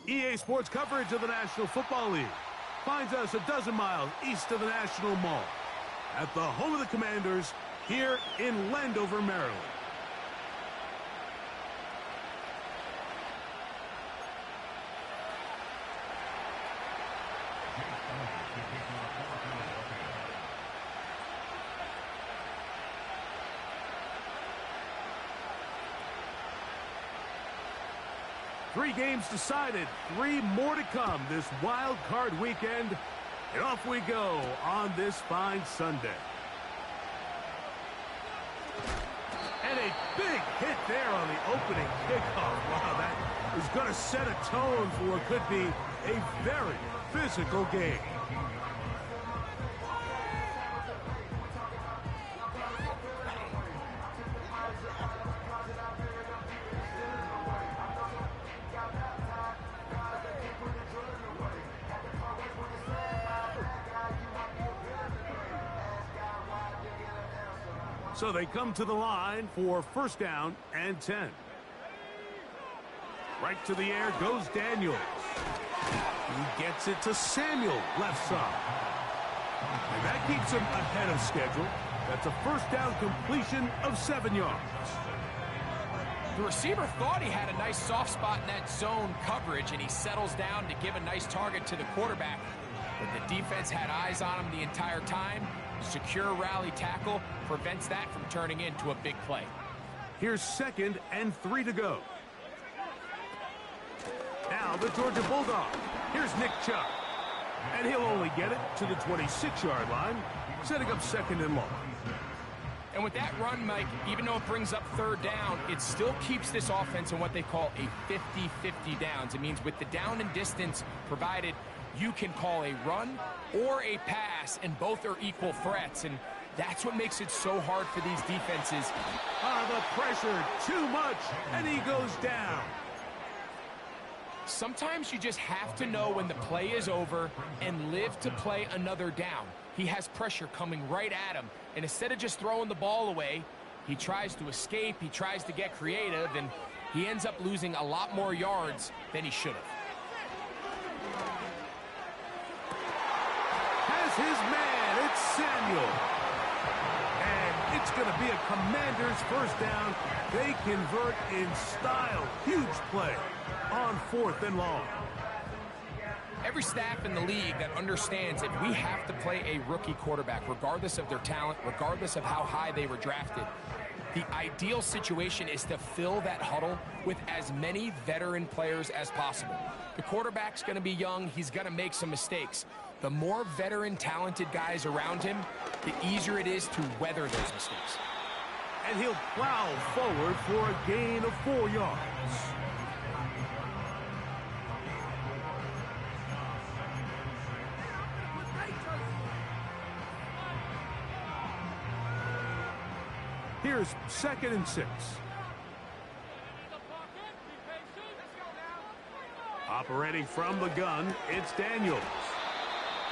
EA Sports coverage of the National Football League finds us a dozen miles east of the National Mall at the home of the Commanders here in Landover, Maryland. Three games decided, three more to come this wild card weekend. And off we go on this fine Sunday. And a big hit there on the opening kickoff. Wow, that is going to set a tone for what could be a very physical game. So they come to the line for first down and 10. Right to the air goes Daniels. He gets it to Samuel, left side. And that keeps him ahead of schedule. That's a first down completion of 7 yards. The receiver thought he had a nice soft spot in that zone coverage, and he settles down to give a nice target to the quarterback. But the defense had eyes on him the entire time. Secure rally tackle prevents that from turning into a big play. Here's 2nd and 3 to go. Now the Georgia Bulldogs. Here's Nick Chubb. And he'll only get it to the 26-yard line, setting up 2nd and long. And with that run, Mike, even though it brings up 3rd down, it still keeps this offense in what they call a 50-50 downs. It means with the down and distance provided, you can call a run or a pass, and both are equal threats, and that's what makes it so hard for these defenses. The pressure, too much, and he goes down. Sometimes you just have to know when the play is over and live to play another down. He has pressure coming right at him, and instead of just throwing the ball away, he tries to escape, he tries to get creative, and he ends up losing a lot more yards than he should have. His man, it's Samuel. And it's going to be a Commanders first down. They convert in style. Huge play on 4th and long. Every staff in the league that understands if we have to play a rookie quarterback, regardless of their talent, regardless of how high they were drafted, the ideal situation is to fill that huddle with as many veteran players as possible. The quarterback's going to be young. He's going to make some mistakes. The more veteran, talented guys around him, the easier it is to weather those mistakes. And he'll plow forward for a gain of 4 yards. Here's 2nd and 6. Operating from the gun, it's Daniels.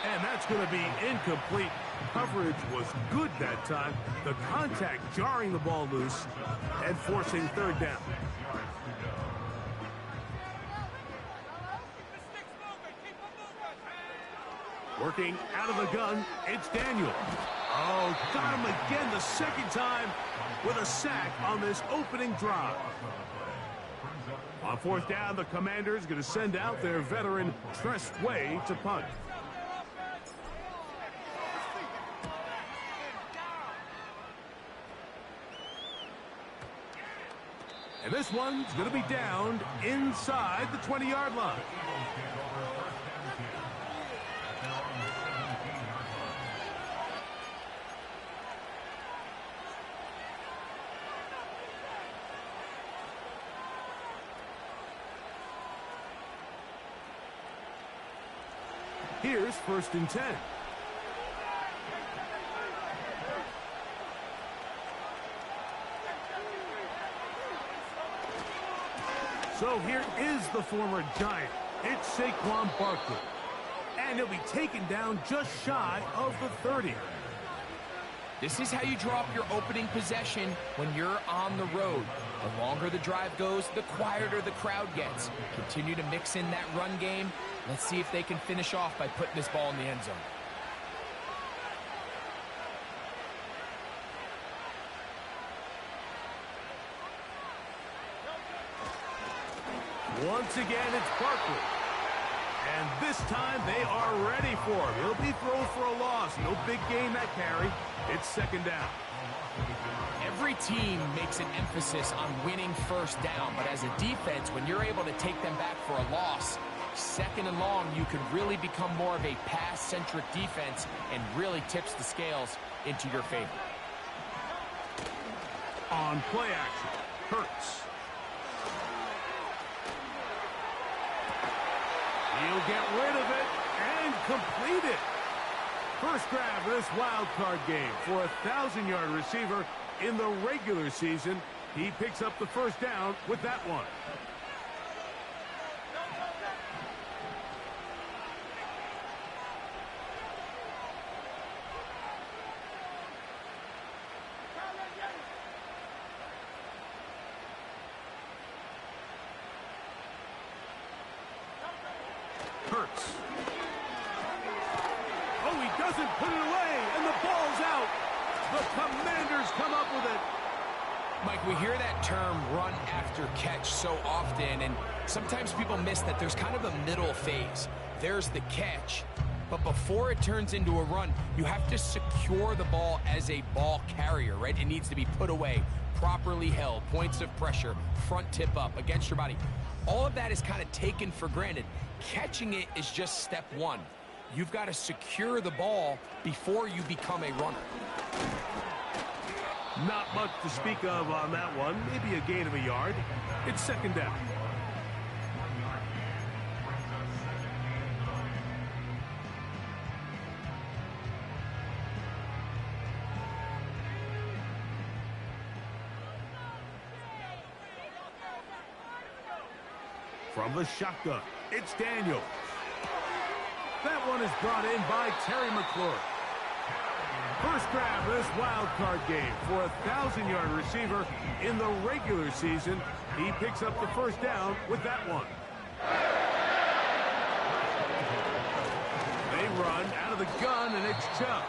And that's going to be incomplete. Coverage was good that time. The contact jarring the ball loose and forcing 3rd down. Working out of the gun, it's Daniels. Oh, got him again the 2nd time with a sack on this opening drive. On 4th down, the Commanders going to send out their veteran Tress Way to punt. And this one's going to be downed inside the 20-yard line. Here's 1st and 10. So here is the former Giant. It's Saquon Barkley. And he'll be taken down just shy of the 30. This is how you draw up your opening possession when you're on the road. The longer the drive goes, the quieter the crowd gets. Continue to mix in that run game. Let's see if they can finish off by putting this ball in the end zone. Once again, it's Barkley. And this time, they are ready for him. He'll be thrown for a loss. No big gain that carry. It's second down. Every team makes an emphasis on winning first down, but as a defense, when you're able to take them back for a loss, second and long, you can really become more of a pass-centric defense and really tips the scales into your favor. On play action, Hurts. He'll get rid of it and complete it. First grab of this wild card game for a 1,000-yard receiver in the regular season. He picks up the first down with that one. Hurts. Oh, he doesn't put it away, and the ball's out. The Commanders come up with it. Mike, we hear that term run after catch so often, and sometimes people miss that there's kind of a middle phase. There's the catch, but before it turns into a run, you have to secure the ball as a ball carrier, right? It needs to be put away, properly held, points of pressure, front tip up against your body. All of that is kind of taken for granted. Catching it is just step one. You've got to secure the ball before you become a runner. Not much to speak of on that one. Maybe a gain of a yard. It's second down. From the shotgun, it's Daniels. That one is brought in by Terry McLaurin. First grab of this wild card game for a 1,000-yard receiver in the regular season. He picks up the first down with that one. They run out of the gun, and it's Chubb.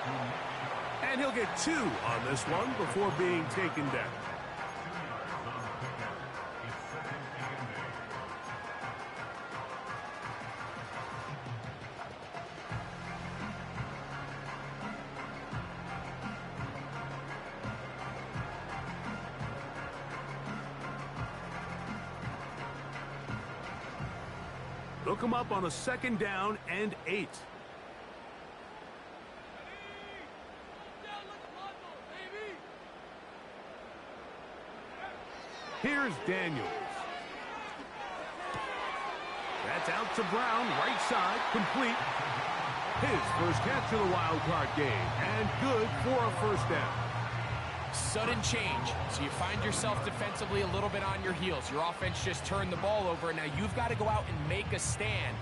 And he'll get 2 on this one before being taken down. They'll come up on a second down and 8. Here's Daniels. That's out to Brown, right side, complete. His first catch of the wild card game, and good for a first down. Sudden change, so you find yourself defensively a little bit on your heels. Your offense just turned the ball over, and now you've got to go out and make a stand.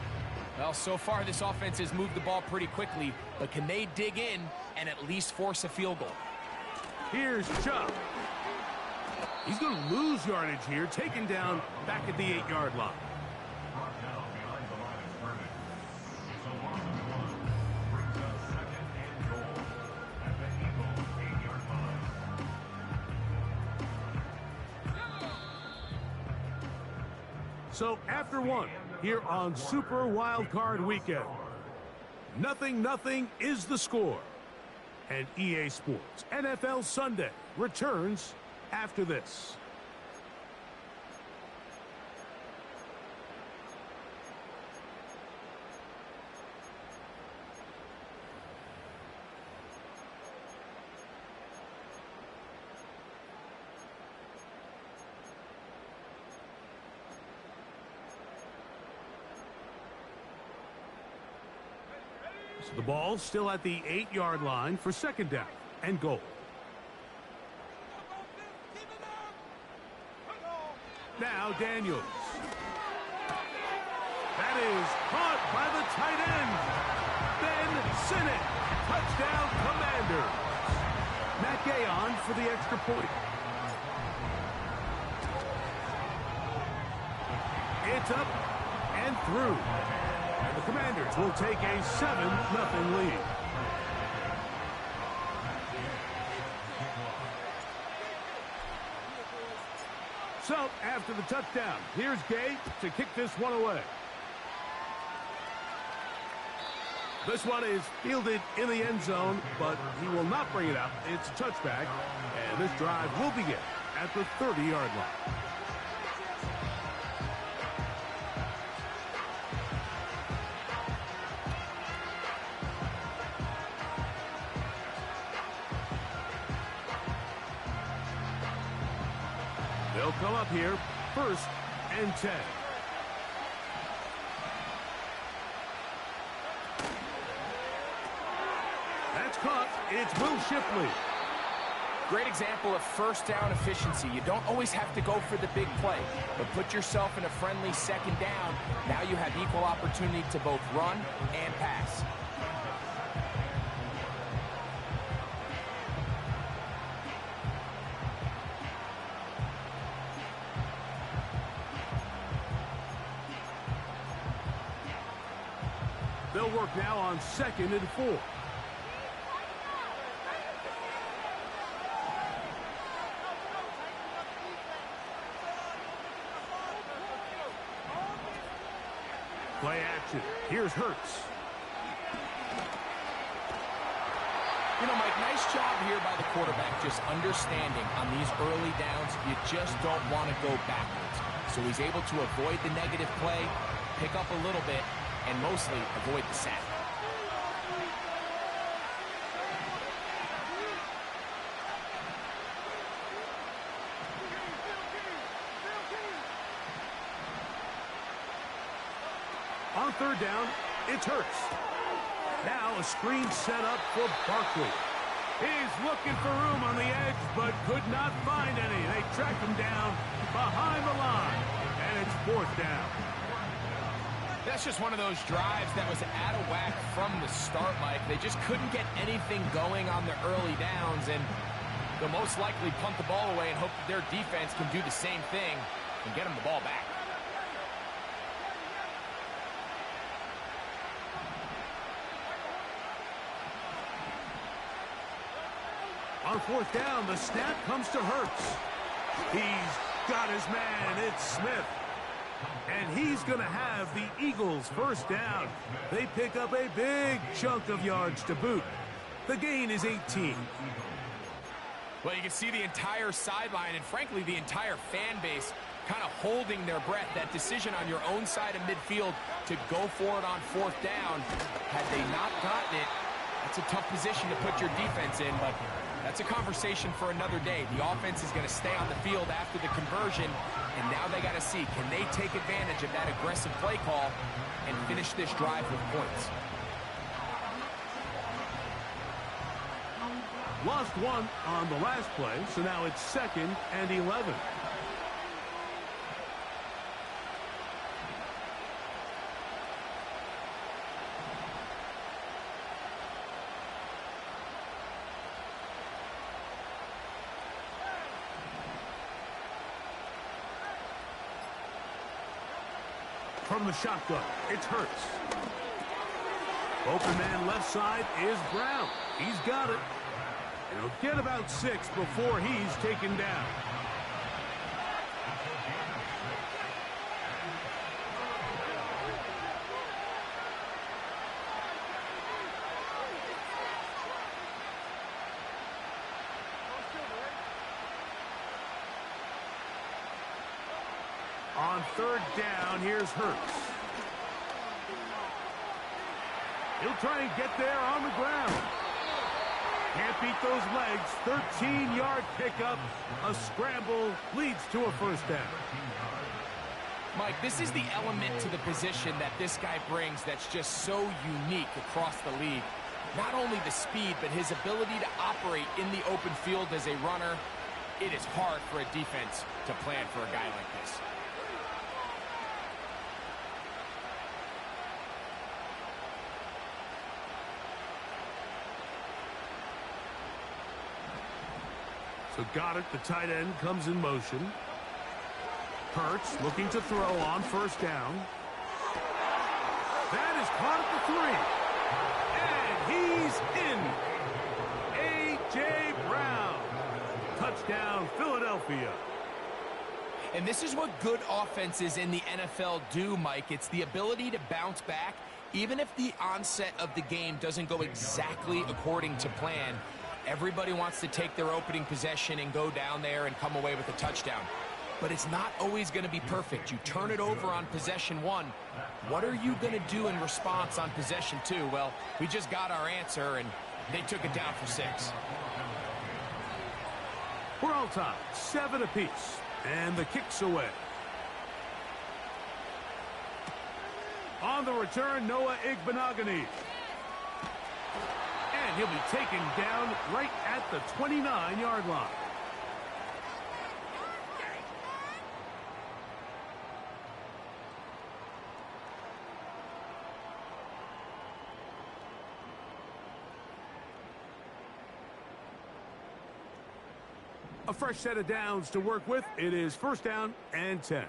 Well, so far this offense has moved the ball pretty quickly, but can they dig in and at least force a field goal? Here's Chubb. He's going to lose yardage here, taken down back at the 8-yard line. So after one, here on Super Wild Card Weekend, 0-0 is the score. And EA Sports NFL Sunday returns after this. So the ball still at the 8-yard line for second down and goal. Now Daniels. That is caught by the tight end. Ben Sinnott. Touchdown, Commanders. Matt Gay on for the extra point. It's up and through. And the Commanders will take a 7-0 lead. So, after the touchdown, here's Gay to kick this one away. This one is fielded in the end zone, but he will not bring it out. It's a touchback, and this drive will begin at the 30-yard line. They'll come up here, 1st and 10. That's caught. It's Will Shipley. Great example of first down efficiency. You don't always have to go for the big play, but put yourself in a friendly second down. Now you have equal opportunity to both run and pass. They'll work now on 2nd and 4. Play action. Here's Hurts. You know, Mike, nice job here by the quarterback, just understanding on these early downs, you just don't want to go backwards. So he's able to avoid the negative play, pick up a little bit, and mostly avoid the sack. On 3rd down, it's Hurts. Now a screen set up for Barkley. He's looking for room on the edge, but could not find any. They tracked him down behind the line, and it's 4th down. That's just one of those drives that was out of whack from the start, Mike. They just couldn't get anything going on the early downs, and they'll most likely punt the ball away and hope that their defense can do the same thing and get them the ball back. On 4th down, the snap comes to Hurts. He's got his man. It's Smith. And he's going to have the Eagles 1st down. They pick up a big chunk of yards to boot. The gain is 18. Well, you can see the entire sideline and, frankly, the entire fan base kind of holding their breath. That decision on your own side of midfield to go for it on 4th down, had they not gotten it, that's a tough position to put your defense in, but that's a conversation for another day. The offense is going to stay on the field after the conversion, and now they got to see, can they take advantage of that aggressive play call and finish this drive with points? Lost one on the last play, so now it's 2nd and 11. From the shotgun, it's Hurts. Open man left side is Brown. He's got it. And he'll get about 6 before he's taken down. On 3rd down, here's Hurts. He'll try and get there on the ground. Can't beat those legs. 13-yard pickup. A scramble leads to a 1st down. Mike, this is the element to the position that this guy brings that's just so unique across the league. Not only the speed, but his ability to operate in the open field as a runner. It is hard for a defense to plan for a guy like this. So Goddard, the tight end, comes in motion. Hurts looking to throw on first down. That is caught at the 3. And he's in. A.J. Brown. Touchdown, Philadelphia. And this is what good offenses in the NFL do, Mike. It's the ability to bounce back, even if the onset of the game doesn't go exactly according to plan. Everybody wants to take their opening possession and go down there and come away with a touchdown. But it's not always going to be perfect. You turn it over on possession 1. What are you going to do in response on possession 2? Well, we just got our answer, and they took it down for 6. We're all tied, 7 apiece. And the kick's away. On the return, Noah Igbinoghene. And he'll be taken down right at the 29-yard line. A fresh set of downs to work with. It is first down and 10.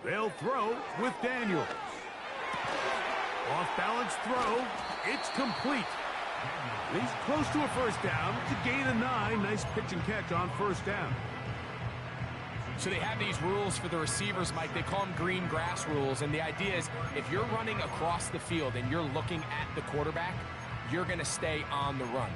They'll throw with Daniels. Off-balance throw. It's complete. He's close to a first down to gain a 9. Nice pitch and catch on first down. So they have these rules for the receivers, Mike. They call them green grass rules. And the idea is if you're running across the field and you're looking at the quarterback, you're going to stay on the run.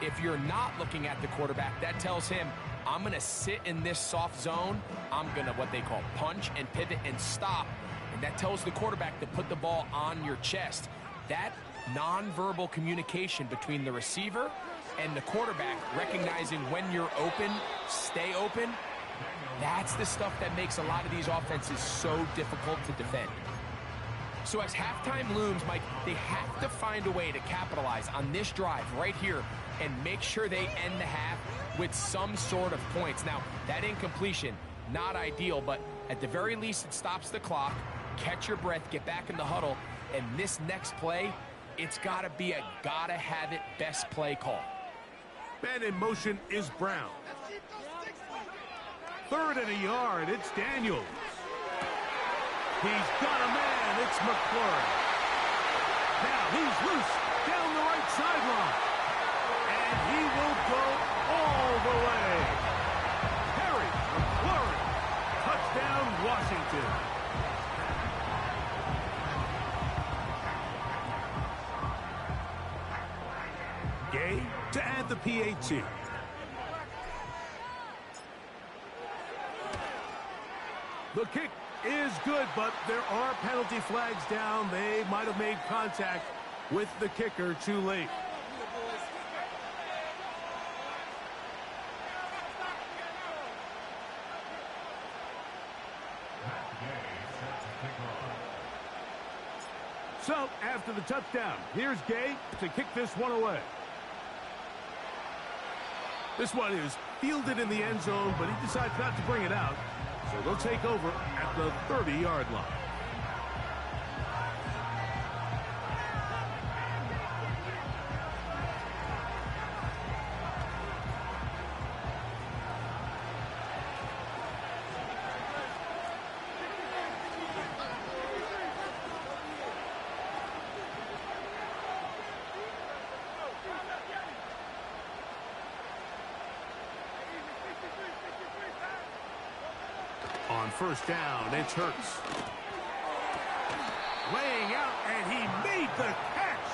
If you're not looking at the quarterback, that tells him, I'm going to sit in this soft zone. I'm going to what they call punch and pivot and stop. And that tells the quarterback to put the ball on your chest. That nonverbal communication between the receiver and the quarterback, recognizing when you're open, stay open, that's the stuff that makes a lot of these offenses so difficult to defend. So as halftime looms, Mike, they have to find a way to capitalize on this drive right here and make sure they end the half with some sort of points. Now, that incompletion, not ideal, but at the very least, it stops the clock. Catch your breath, get back in the huddle, and this next play, it's got to be a gotta-have-it best play call. Man in motion is Brown. 3rd and a yard, it's Daniels. He's got a man, it's McLaurin. Now he's loose down the right sideline. And he will go all the way. Harry McLaurin, touchdown Washington. Gay to add the PAT. The kick is good, but there are penalty flags down. They might have made contact with the kicker too late. So, after the touchdown, here's Gay to kick this one away. This one is fielded in the end zone, but he decides not to bring it out. So they'll take over at the 30-yard line. On first down, it's Hurts. Laying out, and he made the catch.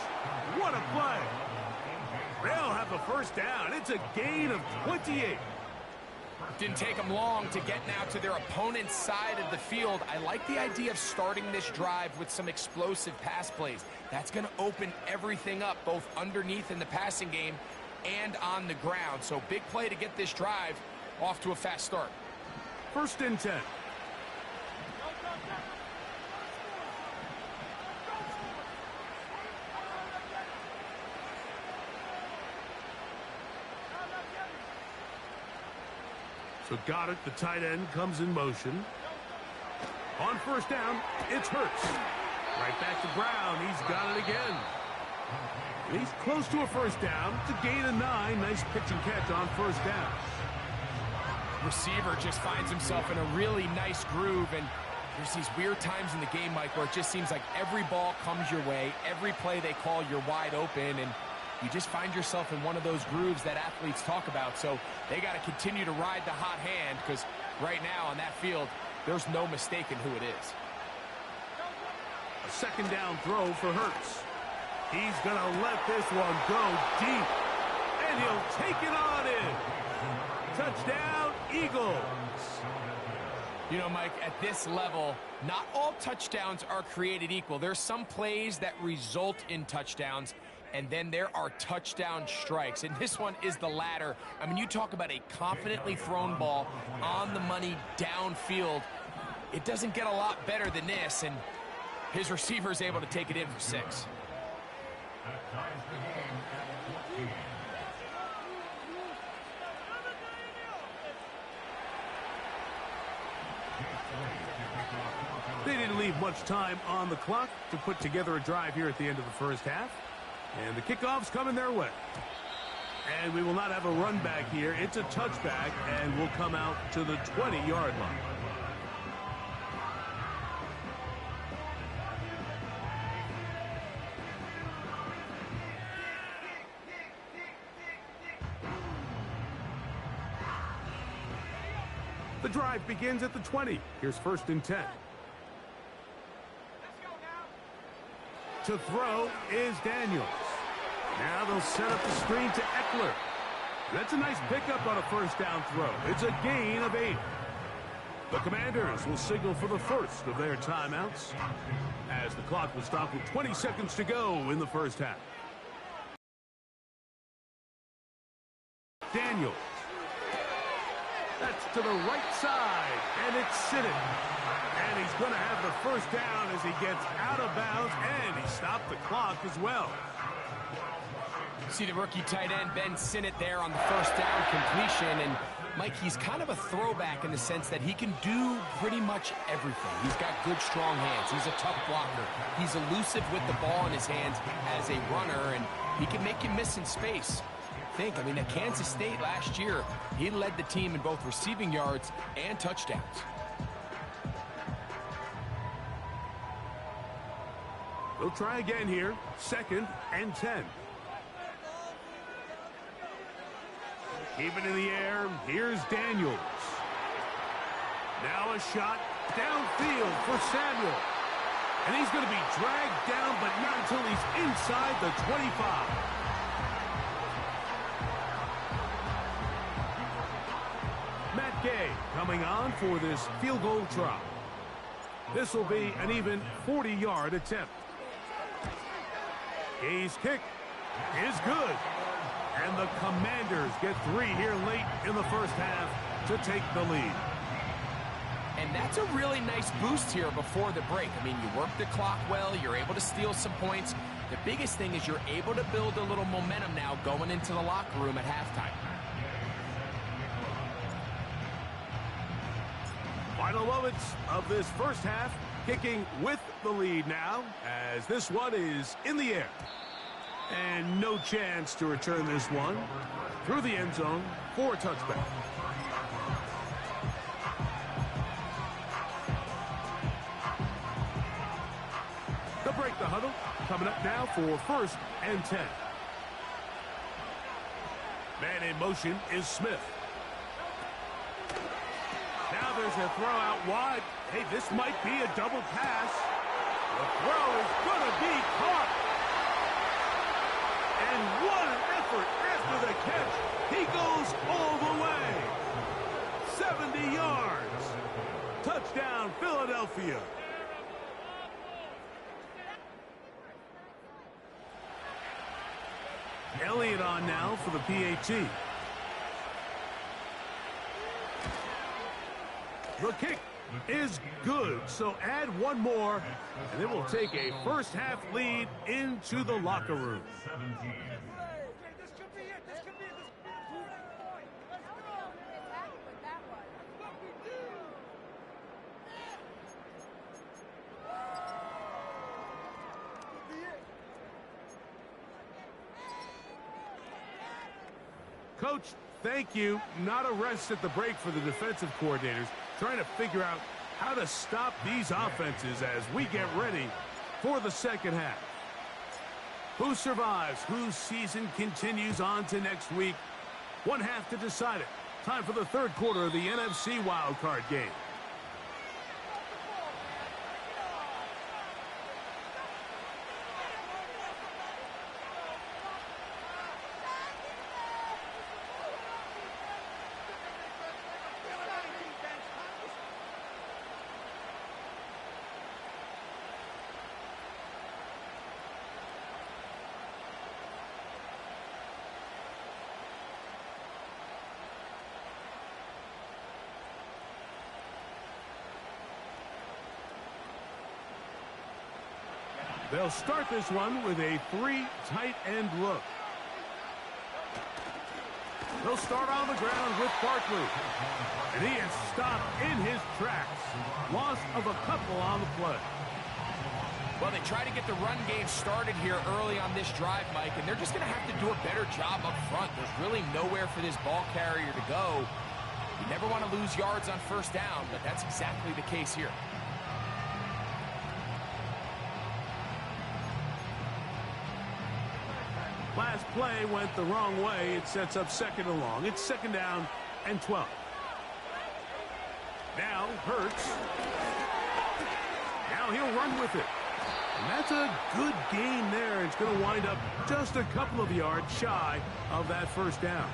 What a play. They'll have the first down. It's a gain of 28. Didn't take them long to get now to their opponent's side of the field. I like the idea of starting this drive with some explosive pass plays. That's going to open everything up, both underneath in the passing game and on the ground. So big play to get this drive off to a fast start. 1st and 10. So Goddard, the tight end, comes in motion. On first down, it's Hurts. Right back to Brown. He's got it again. He's close to a first down. It's a gain of 9. Nice pitch and catch on first down. Receiver just finds himself in a really nice groove, and there's these weird times in the game, Mike, where it just seems like every ball comes your way, every play they call, you're wide open, and you just find yourself in one of those grooves that athletes talk about. So they got to continue to ride the hot hand, because right now on that field, there's no mistaking who it is. A second down throw for Hurts. He's going to let this one go deep, and he'll take it on in. Touchdown, Eagles. You know, Mike, at this level, not all touchdowns are created equal. There's some plays that result in touchdowns, and then there are touchdown strikes. And this one is the latter. I mean, you talk about a confidently thrown ball on the money downfield. It doesn't get a lot better than this, and his receiver is able to take it in for 6. They didn't leave much time on the clock to put together a drive here at the end of the first half. And the kickoff's coming their way. And we will not have a run back here. It's a touchback, and we'll come out to the 20-yard line. The drive begins at the 20. Here's 1st and 10. To throw is Daniels. Now they'll set up the screen to Eckler. That's a nice pickup on a first down throw. It's a gain of 8. The Commanders will signal for the first of their timeouts as the clock will stop with 20 seconds to go in the first half. Daniels. That's to the right side, and it's Sitting. And he's going to have the first down as he gets out of bounds, and he stopped the clock as well. See the rookie tight end, Ben Sinnott, there on the first down completion. And, Mike, he's kind of a throwback in the sense that he can do pretty much everything. He's got good, strong hands. He's a tough blocker. He's elusive with the ball in his hands as a runner, and he can make you miss in space. I mean, at Kansas State last year, he led the team in both receiving yards and touchdowns. They'll try again here. 2nd and 10. Keep it in the air. Here's Daniels. Now a shot downfield for Samuel. And he's going to be dragged down, but not until he's inside the 25. Matt Gay coming on for this field goal try. This will be an even 40-yard attempt. Gay's kick is good. And the Commanders get 3 here late in the first half to take the lead. And that's a really nice boost here before the break. I mean, you work the clock well. You're able to steal some points. The biggest thing is you're able to build a little momentum now going into the locker room at halftime. Final moments of this first half, kicking with the lead now, as this one is in the air. And no chance to return this one through the end zone for a touchback. They'll break the huddle. Coming up now for 1st and 10. Man in motion is Smith. Now there's a throw out wide. Hey, this might be a double pass. The throw is going to be caught. And what an effort after the catch. He goes all the way. 70 yards. Touchdown, Philadelphia. Elliott on now for the PAT. The kick is good, so add one more, and then we'll take a first half lead into the locker room. Coach, thank you. Not a rest at the break for the defensive coordinators, trying to figure out how to stop these offenses as we get ready for the second half. Who survives? Whose season continues on to next week? One half to decide it. Time for the third quarter of the NFC wildcard game. They'll start this one with a 3 tight end look. They'll start on the ground with Barkley. And he is stopped in his tracks. Loss of a couple on the play. Well, they try to get the run game started here early on this drive, Mike, and they're just going to have to do a better job up front. There's really nowhere for this ball carrier to go. You never want to lose yards on first down, but that's exactly the case here. Last play went the wrong way. It sets up second and long. It's second down and 12. Now Hurts. Now he'll run with it. And that's a good gain there. It's going to wind up just a couple of yards shy of that first down.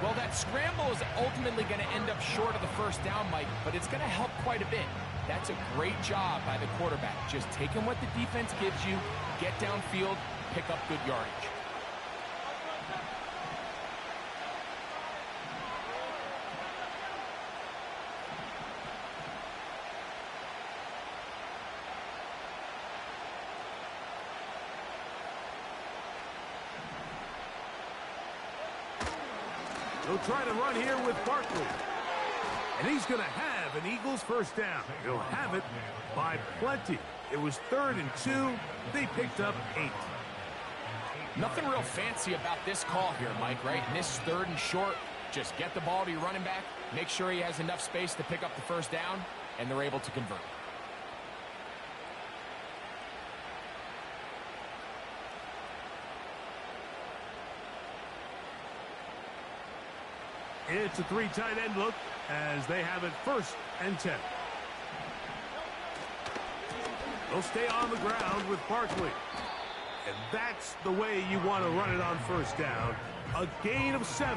Well, that scramble is ultimately going to end up short of the first down, Mike, but it's going to help quite a bit. That's a great job by the quarterback. Just taking what the defense gives you, get downfield, pick up good yardage. They'll try to run here with Barkley. And he's going to have an Eagles first down. He'll have it by plenty. It was 3rd and 2. They picked up 8. Nothing real fancy about this call here, Mike, right? And this 3rd and short, just get the ball to your running back, make sure he has enough space to pick up the first down, and they're able to convert. It's a 3 tight end look as they have it 1st and 10. They'll stay on the ground with Barkley. And that's the way you want to run it on first down. A gain of 7.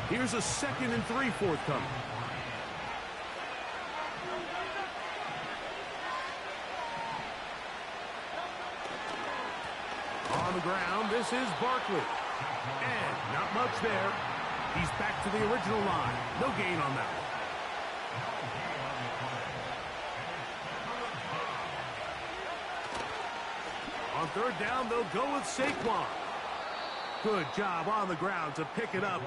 Here's a 2nd and 3 forthcoming. On the ground, this is Barkley. And not much there. He's back to the original line. No gain on that one. On 3rd down, they'll go with Saquon. Good job on the ground to pick it up.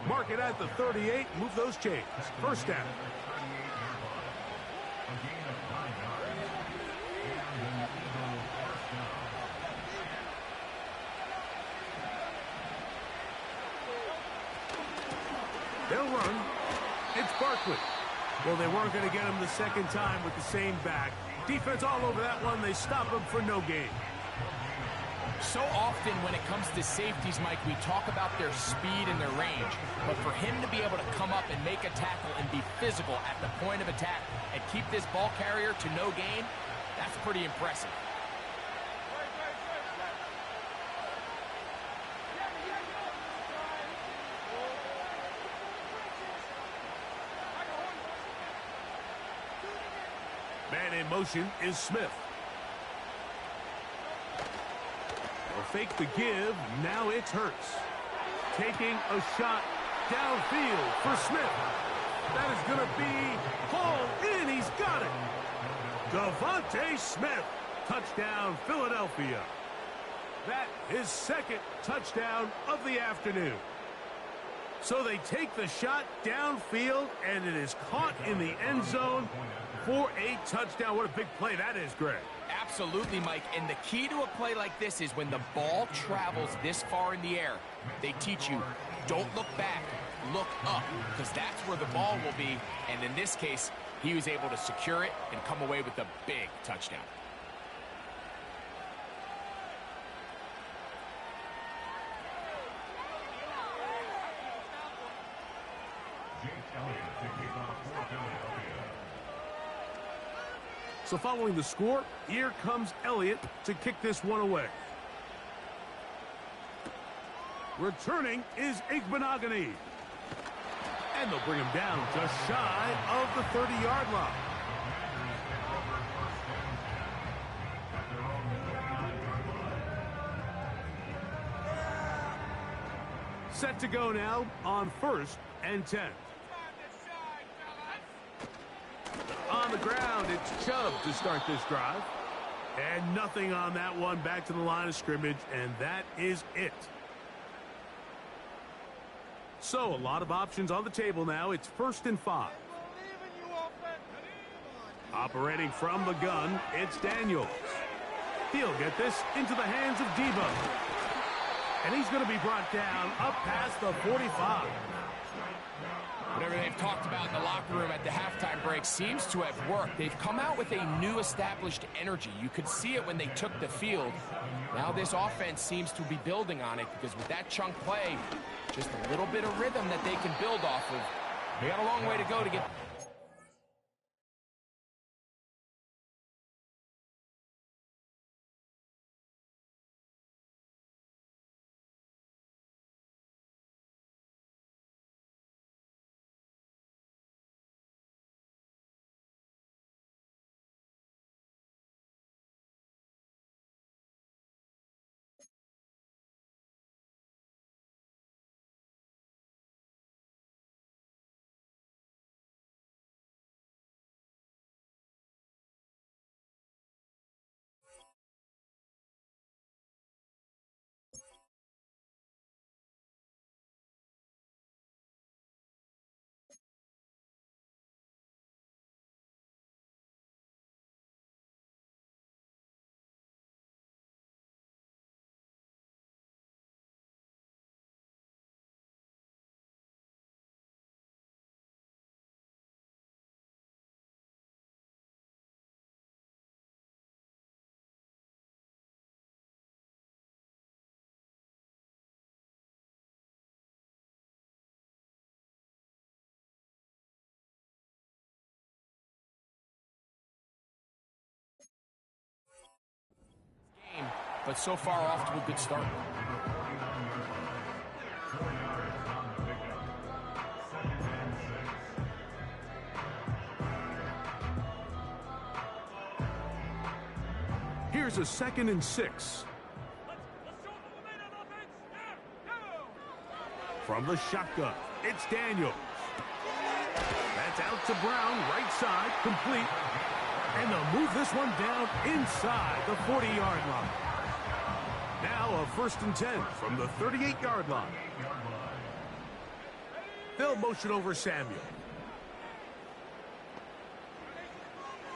Mark it at the 38. Move those chains. First down. They'll run. It's Barkley. Well, they weren't going to get him the second time with the same back. Defense all over that one. They stop him for no gain. So often when it comes to safeties, Mike, we talk about their speed and their range. But for him to be able to come up and make a tackle and be physical at the point of attack and keep this ball carrier to no gain, that's pretty impressive. Man in motion is Smith. They'll fake the give. Now it's Hurts. Taking a shot downfield for Smith. That is going to be hauled in. He's got it. Devontae Smith. Touchdown, Philadelphia. That is 2nd touchdown of the afternoon. So they take the shot downfield, and it is caught in the end zone for a touchdown. What a big play that is, Greg. Absolutely, Mike. And the key to a play like this is when the ball travels this far in the air, they teach you, don't look back, look up, because that's where the ball will be. And in this case, he was able to secure it and come away with a big touchdown. So following the score, here comes Elliott to kick this one away. Returning is Igbenogany. And they'll bring him down just shy of the 30-yard line. Set to go now on 1st and 10. On the ground, it's Chubb to start this drive. And nothing on that one. Back to the line of scrimmage, and that is it. So, a lot of options on the table now. It's 1st and 5. Operating from the gun, it's Daniels. He'll get this into the hands of Debo. And he's going to be brought down up past the 45. Whatever they've talked about in the locker room at the halftime break seems to have worked. They've come out with a new established energy. You could see it when they took the field. Now this offense seems to be building on it because with that chunk play, just a little bit of rhythm that they can build off of. They got a long way to go to get... But so far off to a good start. Here's a 2nd and 6. From the shotgun, it's Daniels. That's out to Brown, right side, complete. And they'll move this one down inside the 40-yard line. Now a 1st and 10 from the 38-yard line. They'll motion over Samuel.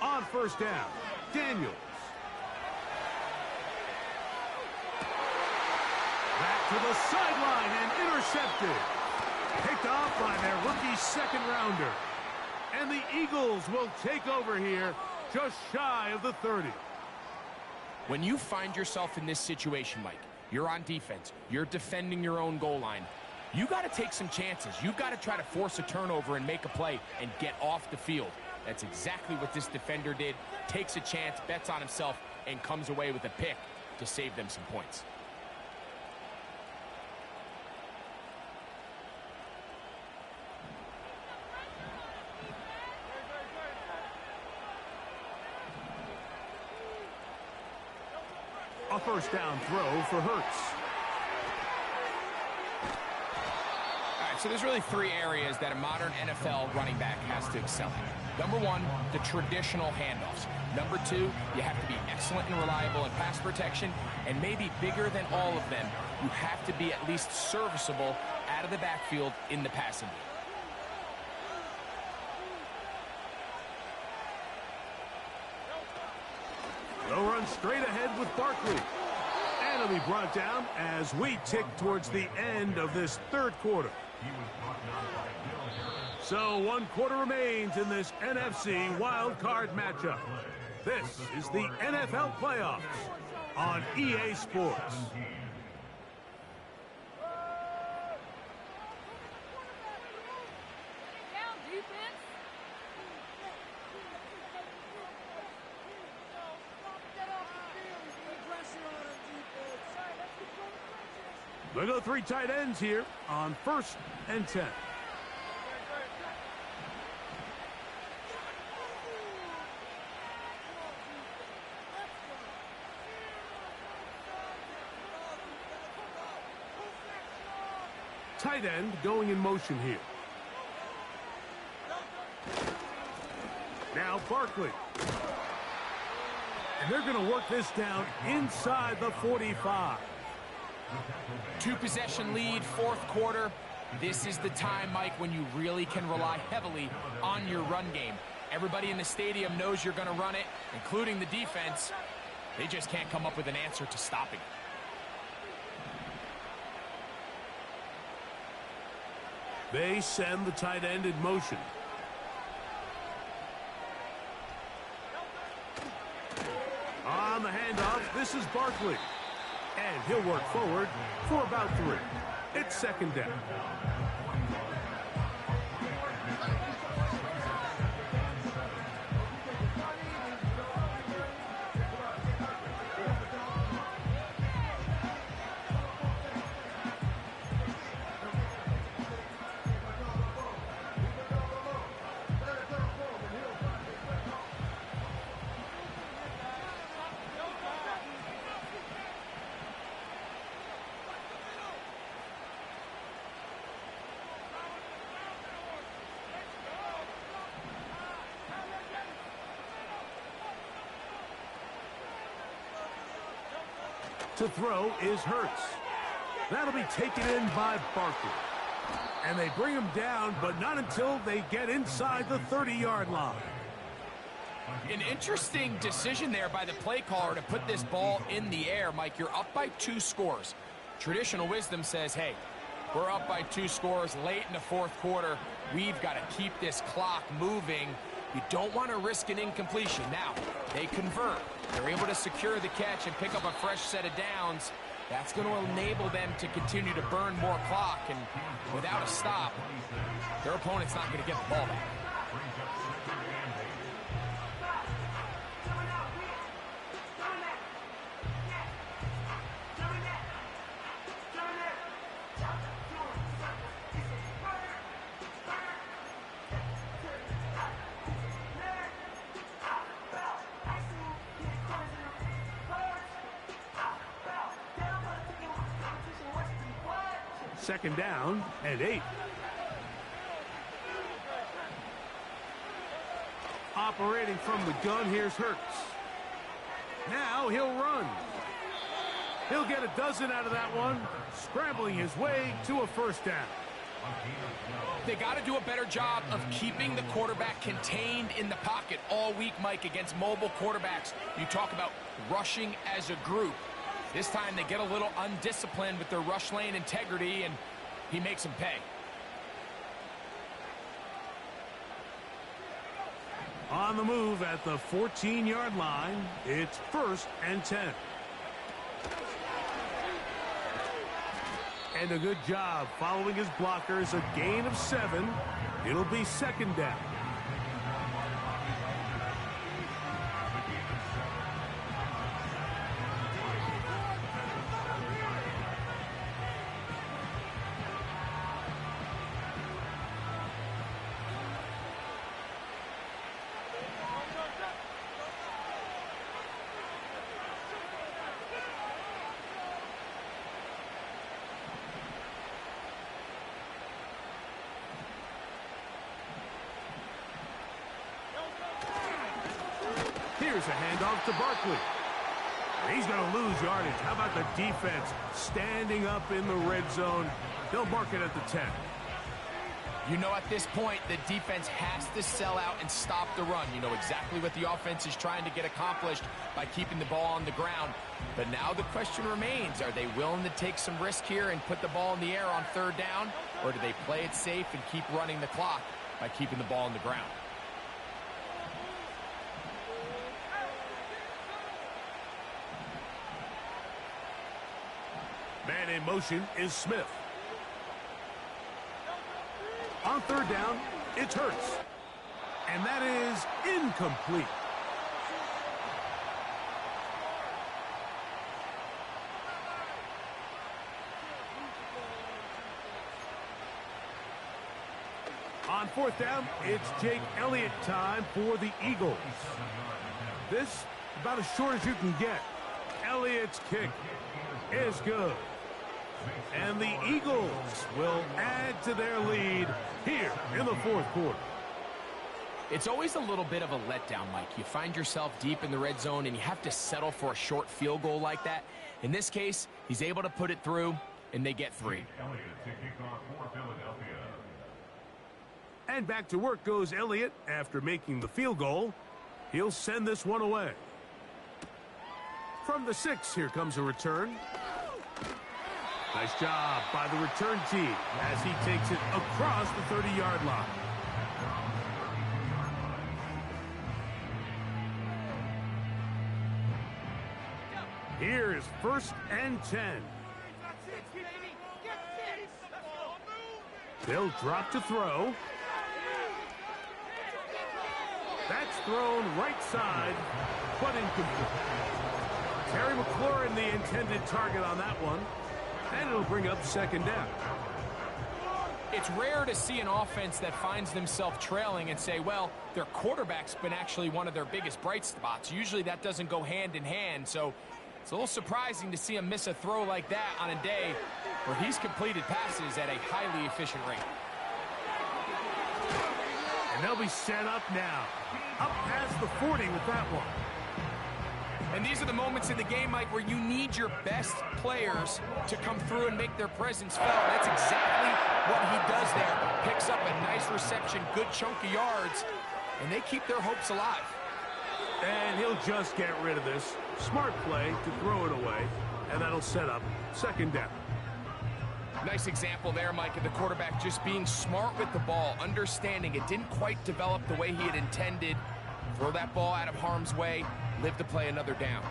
On 1st down, Daniels. Back to the sideline and intercepted. Picked off by their rookie 2nd-rounder. And the Eagles will take over here just shy of the 30. When you find yourself in this situation, Mike, you're on defense, you're defending your own goal line, you got to take some chances. You've got to try to force a turnover and make a play and get off the field. That's exactly what this defender did. Takes a chance, bets on himself, and comes away with a pick to save them some points. A 1st down throw for Hurts. All right, So there's really three areas that a modern NFL running back has to excel in. Number one, the traditional handoffs. Number two, you have to be excellent and reliable in pass protection. And maybe bigger than all of them, you have to be at least serviceable out of the backfield in the passing game. They'll run straight ahead with Barkley. And he'll be brought down as we tick towards the end of this third quarter. So 1 quarter remains in this NFC wild card matchup. This is the NFL playoffs on EA Sports. We'll go 3 tight ends here on 1st and 10. Tight end going in motion here. Now Barkley. And they're going to work this down inside the 45. 2-possession lead, fourth quarter. This is the time, Mike, when you really can rely heavily on your run game. Everybody in the stadium knows you're going to run it, including the defense. They just can't come up with an answer to stopping it. They send the tight end in motion. On the handoff, this is Barkley. And he'll work forward for about 3. It's 2nd down. To throw is Hurts. That'll be taken in by Barkley. And they bring him down, but not until they get inside the 30-yard line. An interesting decision there by the play caller to put this ball in the air. Mike, you're up by 2 scores. Traditional wisdom says, hey, we're up by 2 scores late in the fourth quarter. We've got to keep this clock moving. You don't want to risk an incompletion. Now, they convert. They're able to secure the catch and pick up a fresh set of downs. That's going to enable them to continue to burn more clock. And without a stop, their opponent's not going to get the ball back. Second down and 8. Operating from the gun, here's Hurts. Now he'll run. He'll get a dozen out of that one, scrambling his way to a first down. They got to do a better job of keeping the quarterback contained in the pocket all week, Mike, against mobile quarterbacks. You talk about rushing as a group. This time they get a little undisciplined with their rush lane integrity, and he makes them pay. On the move at the 14-yard line, it's 1st and 10. And a good job following his blockers, a gain of 7. It'll be 2nd down. Here's a handoff to Barkley. He's going to lose yardage. How about the defense standing up in the red zone? They'll mark it at the 10. You know, at this point, the defense has to sell out and stop the run. You know exactly what the offense is trying to get accomplished by keeping the ball on the ground. But now the question remains, are they willing to take some risk here and put the ball in the air on third down? Or do they play it safe and keep running the clock by keeping the ball on the ground? Man in motion is Smith. On third down, it's Hurts. And that is incomplete. On fourth down, it's Jake Elliott time for the Eagles. This, about as short as you can get. Elliott's kick is good. And the Eagles will add to their lead here in the fourth quarter. It's always a little bit of a letdown, Mike. You find yourself deep in the red zone and you have to settle for a short field goal like that. In this case, he's able to put it through and they get 3. And back to work goes Elliott after making the field goal. He'll send this one away. From the 6, here comes a return. Nice job by the return team as he takes it across the 30-yard line. Here's 1st and 10. They'll drop to throw. That's thrown right side, but incomplete. Terry McLaurin, the intended target on that one. And it'll bring up 2nd down. It's rare to see an offense that finds themselves trailing and say, well, their quarterback's been actually one of their biggest bright spots. Usually that doesn't go hand in hand, so it's a little surprising to see him miss a throw like that on a day where he's completed passes at a highly efficient rate. And they'll be set up now. Up past the 40 with that one. And these are the moments in the game, Mike, where you need your best players to come through and make their presence felt. That's exactly what he does there. Picks up a nice reception, good chunk of yards, and they keep their hopes alive. And he'll just get rid of this. Smart play to throw it away, and that'll set up 2nd down. Nice example there, Mike, of the quarterback just being smart with the ball, understanding it didn't quite develop the way he had intended. Throw that ball out of harm's way, live to play another down.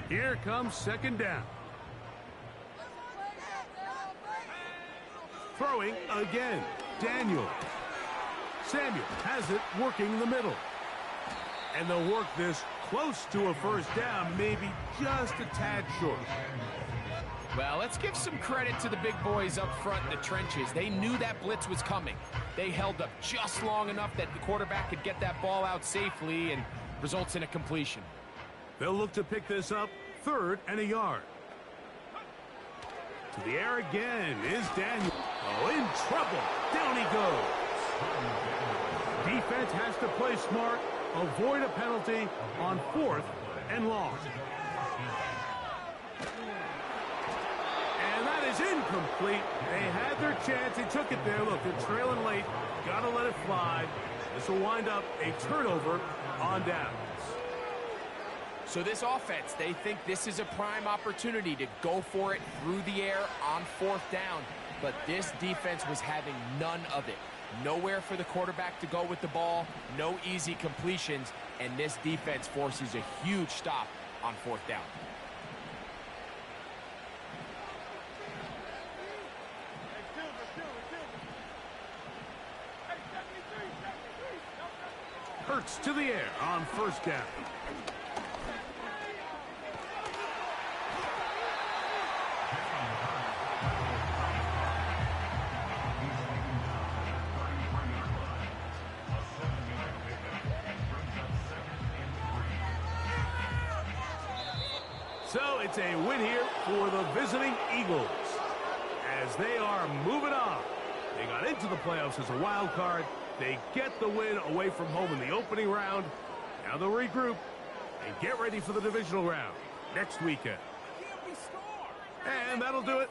Here comes 2nd down. Throwing again, Daniel. Samuel has it working the middle. And they'll work this close to a 1st down, maybe just a tad short. Well, let's give some credit to the big boys up front in the trenches. They knew that blitz was coming. They held up just long enough that the quarterback could get that ball out safely and results in a completion. They'll look to pick this up 3rd and a yard. To the air again is Daniel. Oh, in trouble. Down he goes. Defense has to play smart, avoid a penalty on 4th and long. And that is incomplete. They had their chance. They took it there. Look, they're trailing late. Got to let it fly. This will wind up a turnover on downs. So this offense, they think this is a prime opportunity to go for it through the air on 4th down. But this defense was having none of it. Nowhere for the quarterback to go with the ball, no easy completions, and this defense forces a huge stop on 4th down. Hurts to the air on 1st down. So it's a win here for the visiting Eagles as they are moving on. They got into the playoffs as a wild card. They get the win away from home in the opening round. Now they'll regroup And get ready for the divisional round next weekend. And that'll do it